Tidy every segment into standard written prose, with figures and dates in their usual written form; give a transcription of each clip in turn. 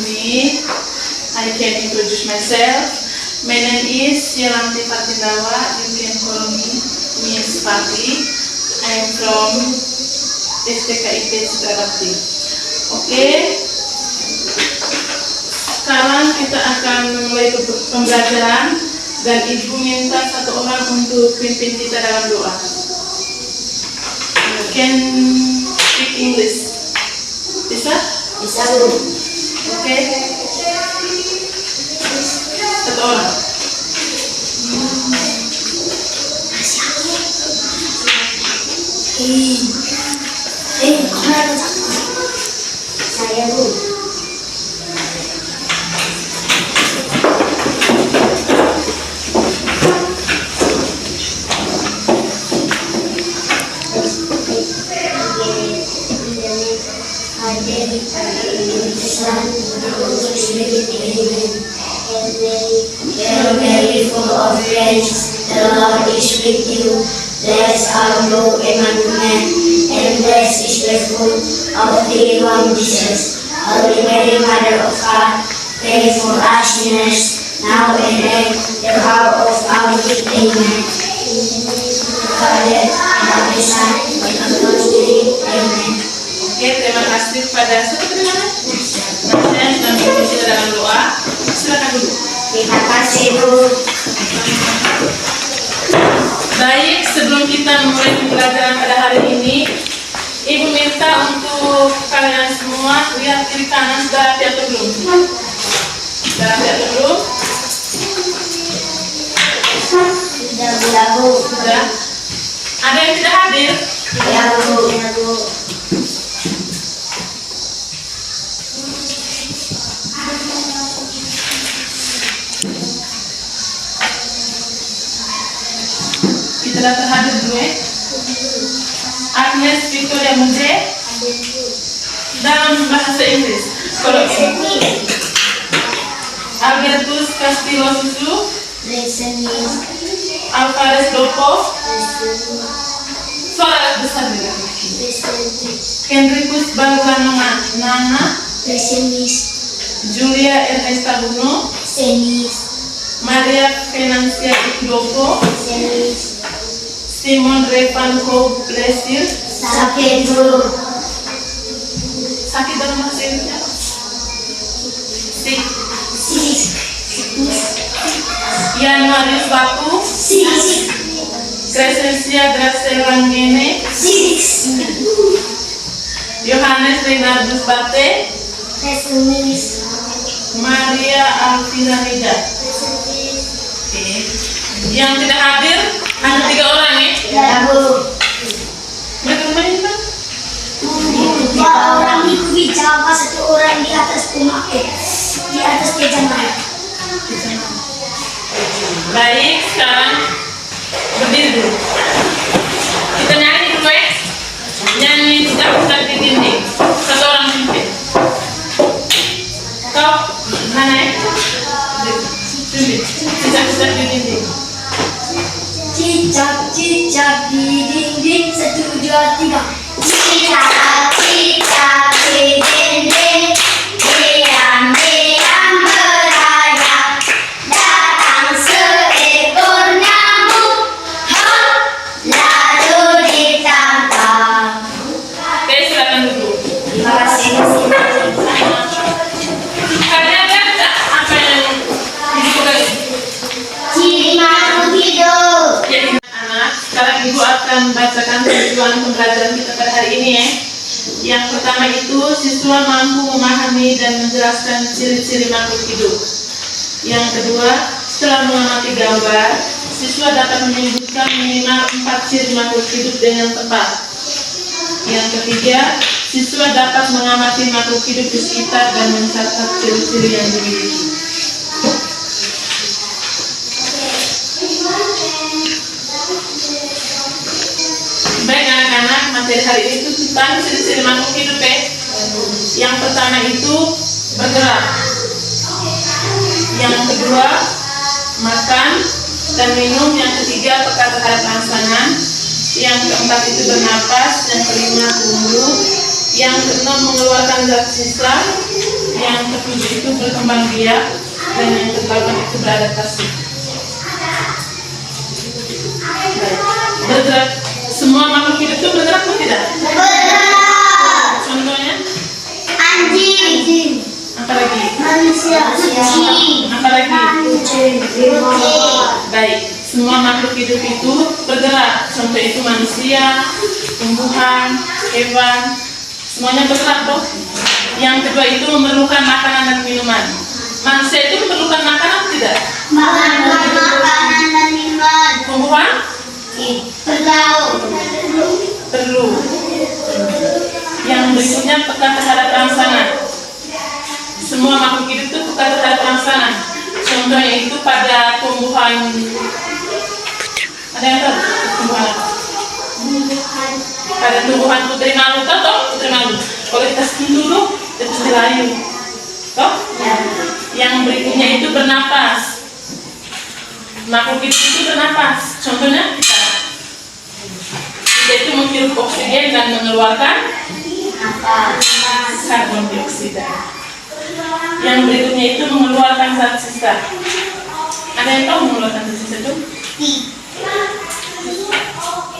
me. I can introduce myself. My name is Yelanti Fatinawa. You can call me Miss Fati. I am from STKIP Citrabakti. Oke. Sekarang kita akan memulai pembelajaran dan Ibu minta satu orang untuk pimpin kita dalam doa. You can speak English. Bisa? Bisa, Bu. Oke. Satu orang. Saya, Bu. Full of grace, the Lord is with you. Blessed are you among men, and blessed is the fruit of the womb, Jesus. Holy Mary, Mother of God, pray for us sinners, now and at the hour of our death. Amen. Father, and of the Son, and of the Holy Spirit. Amen. Oke, terima kasih kepada siapa namanya? Saya sudah memimpin kita dalam doa. Silakan duduk. Terima kasih, Bu. Baik, sebelum kita memulai pembelajaran pada hari ini, Ibu minta untuk kalian semua lihat kiri kanan sudah rapi atau belum? Sudah rapi atau belum? Sudah, Bu. Sudah. Ada yang tidak hadir? Ya, Bu. Ya, Bu. Kita datang hadir dulu ya. Agnes Victoria Muje dalam bahasa Inggris. Kalau ini Albertus Castillo Susu, Alvarez Dopo, suara besar juga. Henricus Balzano Nana, Julia Ernesta Bruno, Maria Financia Ikdoko, Simon Repanko Blesir. Sakit, Bu. Sakit dalam bahasa Inggris apa? Januarius Batu, Crescencia Gracelangene, Yohanes Renardus Bate, Maria Alvina Nida. Oke. Yang tidak hadir hanya 3 orang ya? Ya, Bu. Mereka main kan? 2 orang di Jawa, 1 orang di atas pemakai, di atas pejamah. Baik, sekarang berdiri dulu. Kita nyanyi dulu ya. Nyanyi cicak-cicak di dinding. 1 orang pimpin. Kau mana ya? Pimpin. Cicak-cicak di dinding. Cicak-cicak di dinding, 1, 2, 3. Cicak-cicak di dinding, diam-diam berayap, datang seekor nyamuk, hop, lalu ditangkap. Oke, silakan duduk. Terima kasih. Kalian lihat tak apa yang dibuka? Ciri makhluk hidup. Ya, anak, sekarang Ibu akan bacakan tujuan pembelajaran kita pada hari ini ya. Yang pertama itu, siswa mampu memahami dan menjelaskan ciri-ciri makhluk hidup. Yang kedua, setelah mengamati gambar, siswa dapat menyebutkan minimal 4 ciri makhluk hidup dengan tepat. Yang ketiga, siswa dapat mengamati makhluk hidup di sekitar dan mencatat ciri-ciri yang dimiliki. Baik anak-anak, materi hari ini itu tentang ciri-ciri makhluk hidup ya. Yang pertama itu bergerak. Yang kedua makan dan minum. Yang ketiga peka terhadap rangsangan. Yang keempat itu bernapas. Yang kelima tumbuh. Yang keenam mengeluarkan zat sisa. yang ketujuh itu berkembang biak, dan yang ke-8 itu beradaptasi. Bergerak, semua makhluk hidup itu bergerak atau tidak? Bergerak. Contohnya? Anjing. Apa lagi? Manusia. Kucing. Apa lagi? Kucing. Baik, semua makhluk hidup itu bergerak. Contoh itu manusia, tumbuhan, hewan, semuanya bergerak toh. Yang kedua itu memerlukan makanan dan minuman. Manusia itu memerlukan makanan atau tidak? Makan makanan dan minuman. Tumbuhan perlu. Yang berikutnya peka terhadap rangsangan. Semua makhluk hidup itu peka terhadap rangsangan. Contohnya itu pada tumbuhan. Ada yang tahu tumbuhan apa? Pada tumbuhan putri malu, toh putri malu. Kalau kita sentuh dulu, itu pasti layu. Toh? Yang berikutnya itu bernapas. Makhluk hidup itu bernapas. Contohnya kita itu menghirup oksigen dan mengeluarkan karbon dioksida. Yang berikutnya itu mengeluarkan zat sisa. Ada yang tahu mengeluarkan zat sisa itu?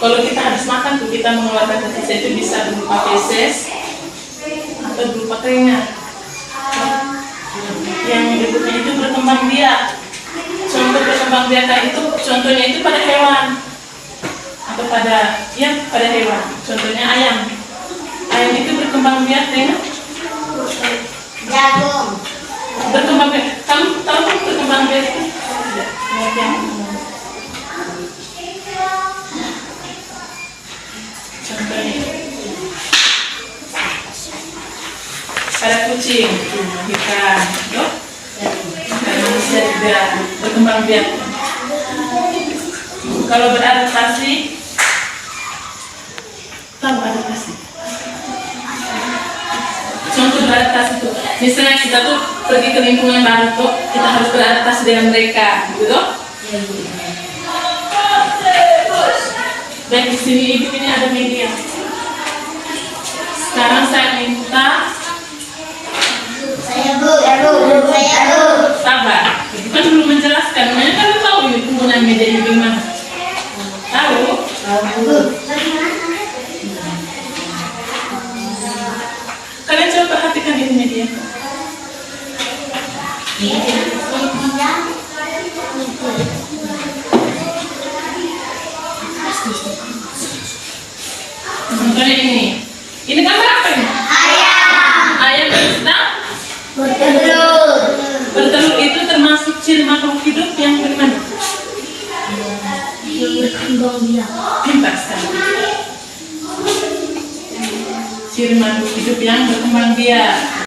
Kalau kita habis makan tuh kita mengeluarkan zat sisa itu bisa berupa feses atau berupa keringat. Yang berikutnya itu berkembang biak. Contoh berkembang biak itu contohnya itu pada hewan atau pada hewan. Contohnya ayam. Ayam itu berkembang biak dengan jagung. Berkembang biak. Kamu tahu berkembang biak itu? Tidak. Contohnya pada kucing, ikan, loh, dan manusia juga berkembang biak. Kalau beradaptasi, tahu adaptasi? Contoh beradaptasi itu, misalnya kita tuh pergi ke lingkungan baru tuh, kita harus beradaptasi dengan mereka, gitu. Dan di sini ibu ini ada media. Sekarang saya minta Saya bu. sabar. Ibu kan belum menjelaskan. Namanya kan tahu ini penggunaan media ini gimana? Tahu? Kalian coba perhatikan ini media. Contohnya ini. Ini gambar apa ini? Ayam yang sedang bertelur itu termasuk ciri makhluk hidup yang bagaimana? Pintar sekali. Ciri makhluk hidup yang berkembang biak.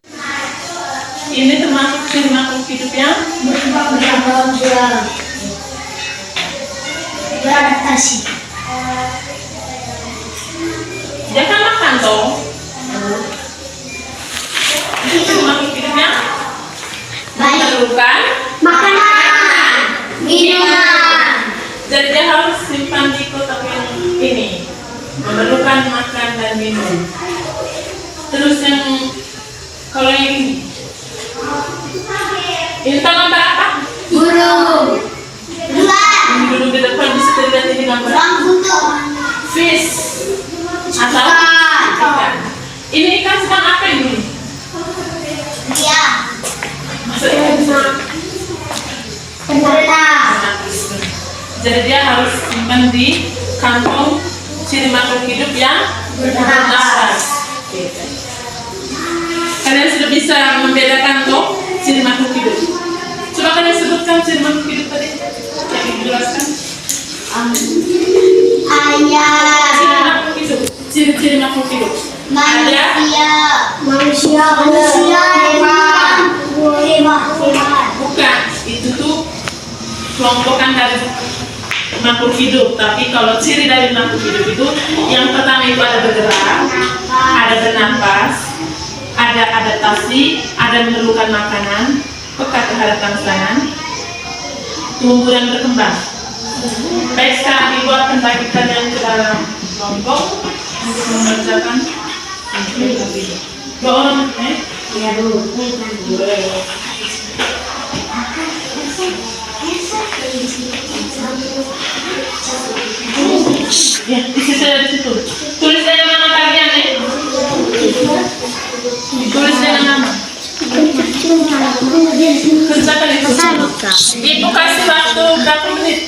Ini termasuk ciri makhluk hidup yang beradaptasi. dia kan makan toh. Ini ciri makhluk hidup yang memerlukan Makanan, minuman. Jadi dia harus simpan di kotak yang ini, memerlukan makan dan minum. Terus yang kalau yang ini gambar apa? Burung. Bulan. Ini dulu di depan bisa terlihat ini gambar Rambut. fish atau ikan. Ini ikan sedang apa ini? Dia. Maksud ikan Berenang. jadi dia harus simpan di kantong ciri makhluk hidup yang bernafas. Kalian sudah bisa membedakan toh ciri makhluk hidup. Coba kalian sebutkan ciri makhluk hidup tadi yang ibu jelaskan. Ayam. Ciri-ciri makhluk hidup. Manusia. Hewan. Bukan, itu tuh kelompokan dari makhluk hidup. Tapi kalau ciri dari makhluk hidup itu yang pertama itu ada bergerak, ada bernafas, ada adaptasi, ada memerlukan makanan, peka terhadap rangsangan, tumbuh dan berkembang. Baik, sekarang ibu akan bagi kalian ke dalam kelompok untuk mengerjakan 2 orang, Ya, Bu. Ya, isi saya di situ. Tulis dengan nama kalian ya. Tulis dengan nama. Kerjakan itu. Ibu kasih waktu berapa menit?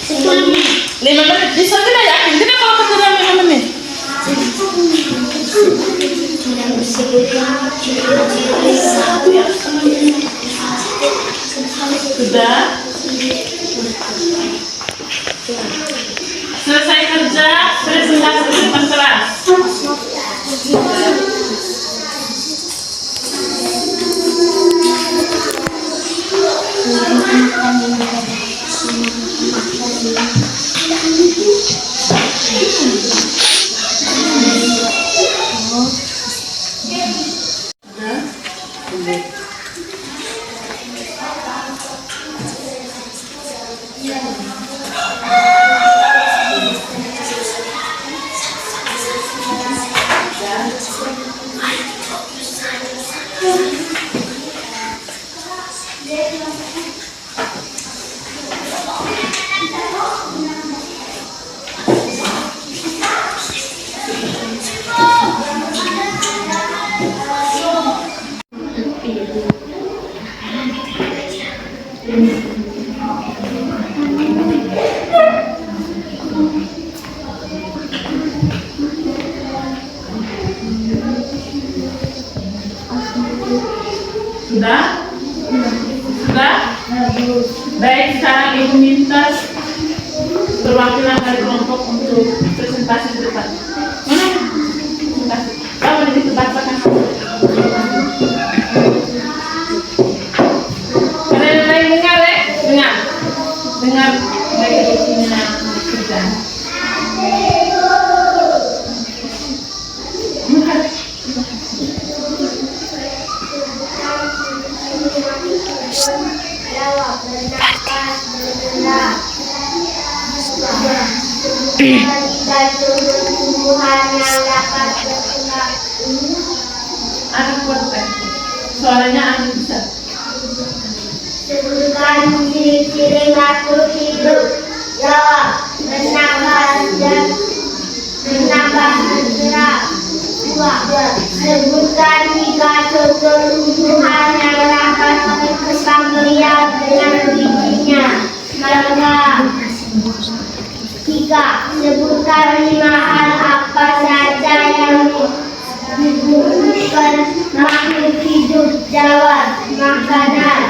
5 menit. Bisa tidak yakin? Tidak kalau kerja 5 menit. Sudah. Selesai kerja, presentasi di depan kelas. Sudah? Sudah? Baik, sekarang Ibu minta perwakilan dari kelompok untuk presentasi di depan. Mana? Presentasi. Kamu di situ bacakan. Kalian yang lain dengar ya? Dengar. Dengar baik di sini kerja. Tumbuhan yang dapat berkembang. Anak kuat kan? Suaranya anak bisa. Sebutkan ciri-ciri makhluk hidup. Jawab. Bernafas dan bergerak. Sebutkan 3 contoh tumbuhan yang dapat berkembang biak dengan bijinya. Mangga. 3. Sebutkan 5 hal apa saja yang dibutuhkan makhluk hidup. Jawab. Makanan.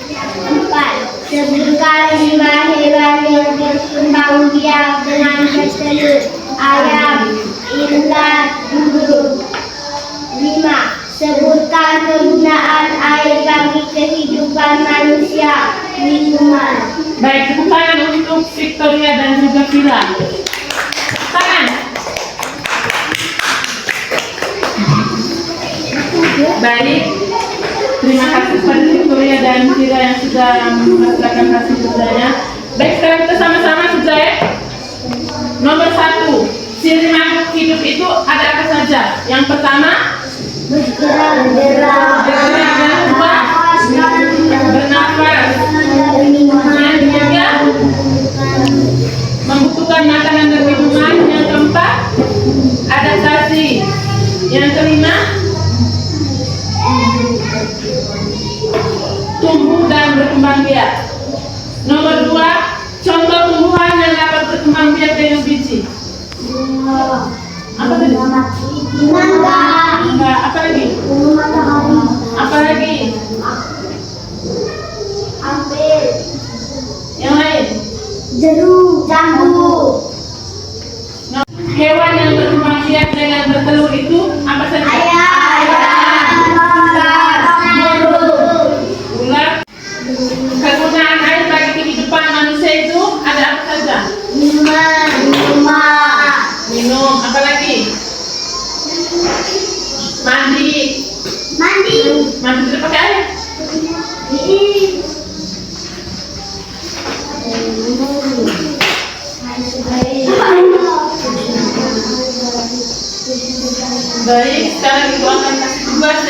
4. Sebutkan 5 hewan yang berkembang biak dengan bertelur. Ayam, ular, burung. 5. Sebutkan kegunaan air bagi kehidupan manusia. Minuman. Baik, tepuk tangan untuk Victoria dan juga Vila. Tangan. Baik, terima kasih kepada Victoria dan Vila yang sudah mengatakan hasil kerjanya. Baik, sekarang kita sama-sama sudah ya. Nomor 1, ciri makhluk hidup itu ada apa saja? Yang pertama, Bergerak. yang kedua, bernafas. Yang ketiga, membutuhkan makanan dan minuman. Yang keempat, adaptasi. Yang kelima, tumbuh dan berkembang biak. Nomor 2, contoh tumbuhan yang dapat berkembang biak dengan biji. Apa tadi? Mangga. Enggak, apa lagi? Apa lagi? Apel. Yang lain? Jeruk. Jambu. Hewan yang berkembang biak dengan bertelur itu apa saja? Ular. Kegunaan air bagi kehidupan manusia itu ada apa saja? Minum. Apa lagi? Mandi. Mandi tidak pakai air. Baik, sekarang Ibu akan kasih tugas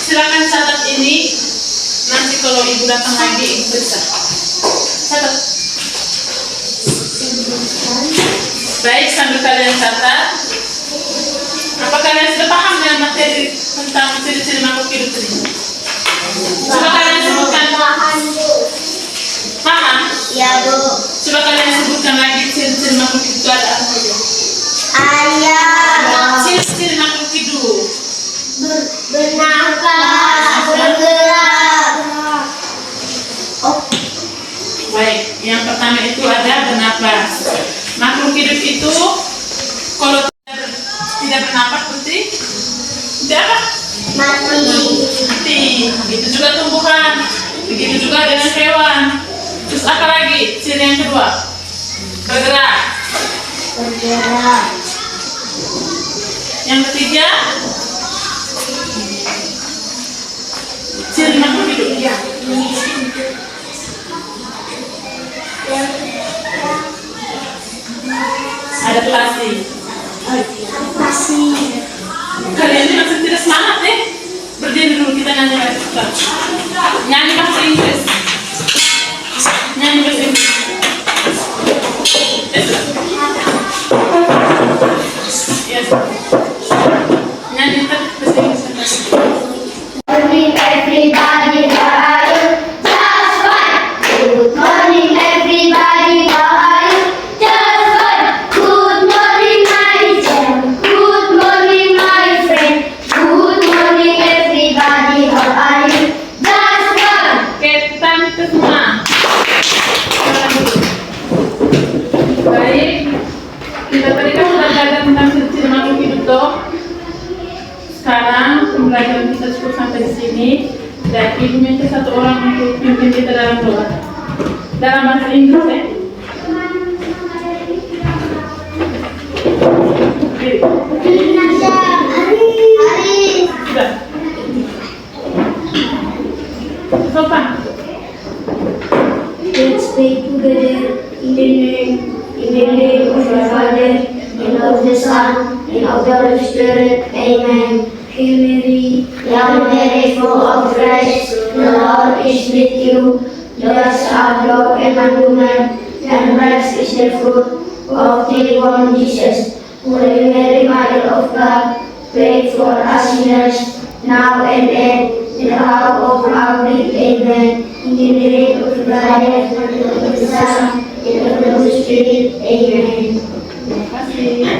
Silakan catat ini, nanti kalau ibu datang lagi ibu periksa. Catat. Baik, sambil kalian catat. Apa kalian sudah paham dengan materi tentang ciri-ciri makhluk hidup ini? Coba kalian sebutkan. Paham? Ya, Bu. Coba kalian sebutkan lagi ciri-ciri makhluk hidup itu ada apa saja? Ayam. Ciri-ciri makhluk hidup. Bernafas, bergerak. Baik, yang pertama itu ada bernafas. Makhluk hidup itu kalau tidak bernafas berarti tidak apa? Mati. Itu juga tumbuhan. Begitu juga dengan hewan. Terus apa lagi? Ciri yang kedua, bergerak. Yang ketiga, ciri makhluk hidup. Ya. Adaptasi. Kalian ini masih tidak semangat nih. Berdiri dulu, kita nyanyi lagi. Nyanyi bahasa Inggris. Nyanyi bahasa Inggris. Yes. Nyanyi bahasa Inggris. Morning everybody, how are you? Just fine. Good morning everybody, how are you? Just fine. Good morning my dear. Good morning my friend. Good morning everybody, how are you? Just fine. Oke, kita semua. Baik, kita tadi kan sudah belajar tentang ciri-ciri makhluk hidup toh. Sekarang pembelajaran kita cukup sampai di sini. Dan ibu minta satu orang untuk pimpin kita dalam doa. Dalam bahasa Inggris ya. Sudah. Sopan. Let's pray together in the name of the Father, and of the Son, and of the Holy Spirit. Amen. Hail Mary, Hail Mary, full of grace, the Lord is with you. Blessed art thou among women, and blessed is the fruit of thy womb, Jesus. Holy Mary, Mother of God, pray for us sinners, now and at the hour of our death. Amen. In the name of the Father, and of the Son, and of the Holy Spirit. Amen. Terima kasih.